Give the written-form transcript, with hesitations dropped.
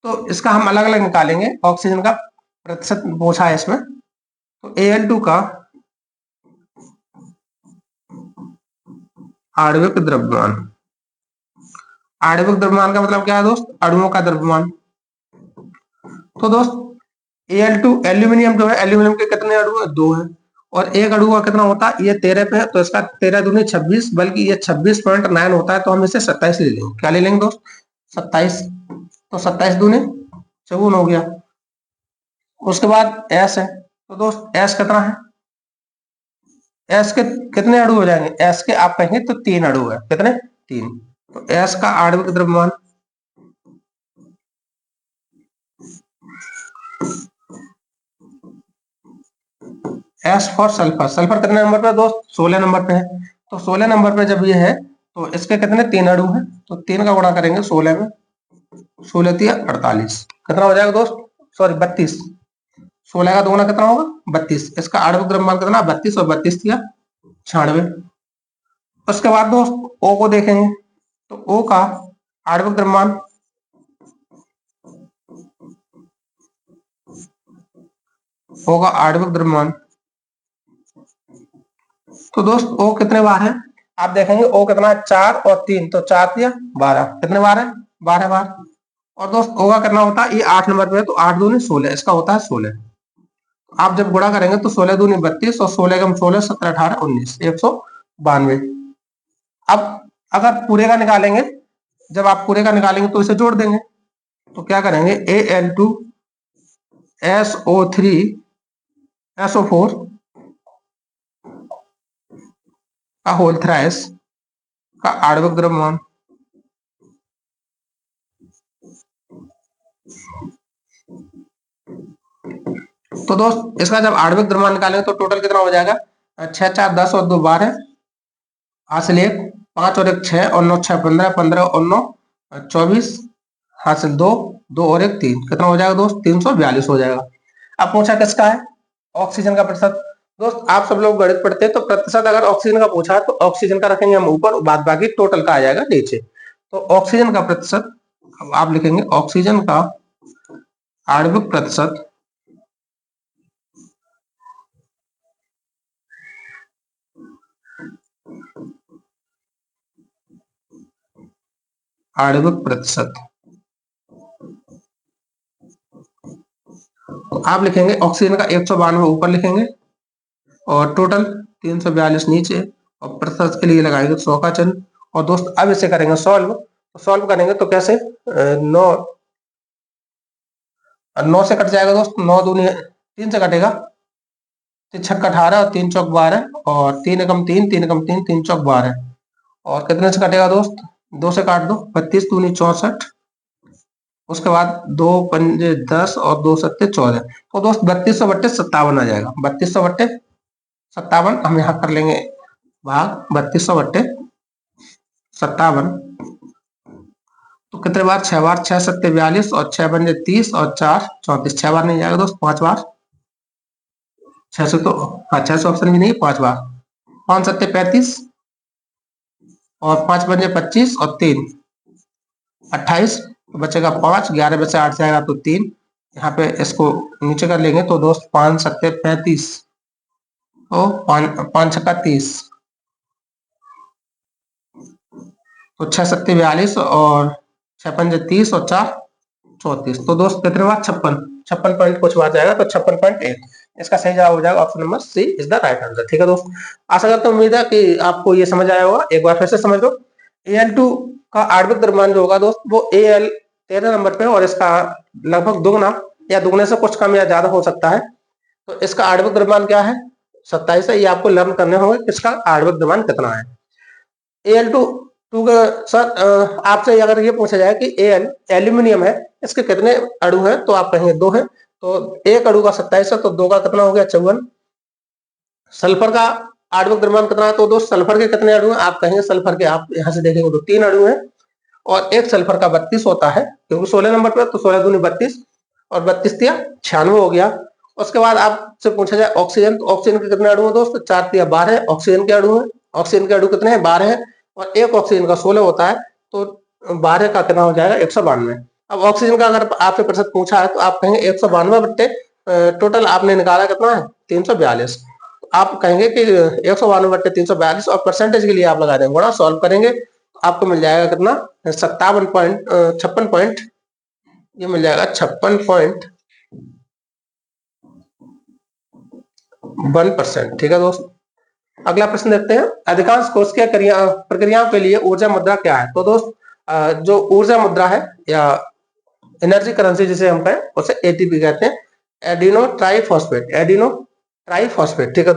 तो इसका हम अलग अलग निकालेंगे। ऑक्सीजन का प्रतिशत पूछा है इसमें, तो Al2 का आणविक द्रव्यमान, आणविक द्रव्यमान का मतलब क्या है दोस्त, अणुओं का द्रव्यमान। तो दोस्त Al2 एल्यूमिनियम जो है, एल्यूमिनियम के कितने अणु है, 2 है, और एक अणु का कितना होता है, ये 13 पे है, तो इसका 13 दूनी 26, बल्कि ये 26.9 होता है, तो हम इसे 27 ले लेंगे। क्या ले लेंगे दोस्त, 27। तो 27 दूनी 54 हो गया। उसके बाद एस है, तो दोस्त एस कितना है, एस के कितने अणु हो जाएंगे, एस के आप कहेंगे तो 3 अणु है, कितने, 3। तो एस का आणविक द्रव्यमान, एस फॉर सल्फर, सल्फर कितने नंबर पे दोस्त, 16 नंबर पे है। तो 16 नंबर पे जब ये है, तो इसके कितने 3 अणु है, तो 3 का गुणा करेंगे 16 में, 16 तिया 48, कितना हो जाएगा दोस्त, सॉरी 32। 16 का दोगुना कितना होगा, 32। इसका आणविक द्रव्यमान कितना, 32, और 32 तिया 96। उसके बाद दोस्त ओ को देखेंगे, तो ओ का आणविक द्रव्यमान, ओ का आणविक द्रव्यमान, तो दोस्त ओ कितने बार है, आप देखेंगे ओ कितना है, 4 और 3, तो 4 तिया 12, कितने बार है, 12 बार। और दोस्त ओ का कितना होता है, ये 8 नंबर पे है, तो 8 दूनी 16, इसका होता है 16। आप जब गुणा करेंगे तो 16 दूनी 32, और 16 कम 16, 17 18 19, 192। अब अगर पूरे का निकालेंगे, जब आप पूरे का निकालेंगे तो इसे जोड़ देंगे, तो क्या करेंगे, Al2 SO3 SO4 का होल थ्राइस का आणविक द्रव्यमान, तो दोस्त इसका जब आणविक द्रव्यमान निकालेंगे तो टोटल कितना हो जाएगा, 6 4 10 और 2 12, हासिल 1, 5 और 1 6, और 9 6 15, 15 और 9 24, हासिल 2, 2 और 1 3, कितना हो जाएगा दोस्त, 342 हो जाएगा। अब पूछा किसका है, ऑक्सीजन का प्रतिशत। दोस्त आप सब लोग गणित पढ़ते हैं, तो प्रतिशत अगर ऑक्सीजन का पूछा है तो ऑक्सीजन का रखेंगे हम ऊपर, बाद बाकी टोटल का आ जाएगा नीचे। तो ऑक्सीजन का प्रतिशत, अब आप लिखेंगे ऑक्सीजन का आणविक प्रतिशत, आणविक प्रतिशत, तो आप लिखेंगे ऑक्सीजन का 192 ऊपर लिखेंगे, और टोटल 342 नीचे, और प्रतिशत के लिए लगाएंगे 100 का चिन्ह। और दोस्त अब इसे करेंगे सॉल्व, तो सॉल्व करेंगे तो कैसे, 9 से कट जाएगा दोस्त, 9 दूनी 3 से कटेगा, 3 छक्का 18, और 3 चौक 12, और 3 एकम 3, 3 एकम 3, 3 चौक 12, और कितने से कटेगा दोस्त, 2 से काट दो, 32 दूनी 64, उसके बाद 2 पंजे 10, और 2 सत्ते 14, तो दोस्त 3200 बट्टे 57 आ जाएगा, 3200 बट्टे 57 हम यहाँ कर लेंगे भाग, 3200 बट्टे 57, तो कितने बार, 6 बार, 6 सत्ते 42, और 6 पंजे 30, और 4 34, 6 बार नहीं जाएगा दोस्त, 5 बार, 600 तो, हाँ 600 ऑप्शन भी नहीं, 5 बार, 5 सत्ते 35, और 5 पंजे 25, और 3 28, तो बचेगा 5, 11 में से 8 जाएगा तो 3, यहाँ पे इसको नीचे कर लेंगे, तो दोस्त 5 सत्ते 35, तो 5 छक्का 30, तो 6 सत्ते 42, और 6 पंजे 30, और 4 34, तो दोस्त कितने बार, 56 पॉइंट कुछ बार जाएगा, तो 56.1, इसका सही जवाब हो जाएगा option number C is the right answer. ठीक है दोस्त, आशा करता हूँ, उम्मीद है कि आपको ये समझ आया होगा। एक बार फिर से समझ लो, Al2 का आणविक द्रव्यमान जो होगा दोस्त, वो Al 13 नंबर पे, और इसका लगभग दुगना या दुगने से कुछ कम या ज्यादा हो सकता है। तो इसका आणविक द्रव्यमान क्या है, 27 है। ये आपको लर्न करने होंगे इसका आणविक द्रव्यमान कितना है। Al2 सर आपसे अगर ये पूछा जाए कि Al एल्यूमिनियम है, इसके कितने अणु हैं, तो आप कहेंगे 2 हैं, तो एक अणु का 27 है, तो 2 का कितना हो गया, 54। सल्फर का आणविक द्रव्यमान कितना है, तो दोस्त सल्फर के कितने अणु हैं, आप कहेंगे सल्फर के, आप यहाँ से देखेंगे तो 3 अणु हैं, और एक सल्फर का 32 होता है, क्योंकि 16 नंबर पर, तो 16 दूनी 32, और 32 तिया 96 हो गया। उसके बाद आपसे पूछा जाए ऑक्सीजन, तो ऑक्सीजन के कितने अणु हैं दोस्त, 4 तिया 12 ऑक्सीजन के अणु हैं। ऑक्सीजन के अणु कितने हैं, 12 है, और एक ऑक्सीजन का 16 होता है, तो 12 का कितना हो जाएगा, 192। अब ऑक्सीजन का अगर आपसे प्रतिशत पूछा है तो आप कहेंगे 192 बट्टे टोटल आपने निकाला कितना है 342। आप कहेंगे कि 192 बट्टे 342 और परसेंटेज के लिए आप लगा देंगे गुणा, सॉल्व करेंगे तो आपको मिल जाएगा कितना 56 पॉइंट, ये मिल जाएगा 56.1%। ठीक है दोस्त, अगला प्रश्न देखते हैं। अधिकांश कोशिकीय प्रक्रियाओं के लिए ऊर्जा मुद्रा क्या है? तो दोस्त जो ऊर्जा मुद्रा है या एनर्जी करेंसी जिसे हम कहें उसे एटीपी कहते हैं, एडिनो ट्राइफॉस्फेट। ठीक है।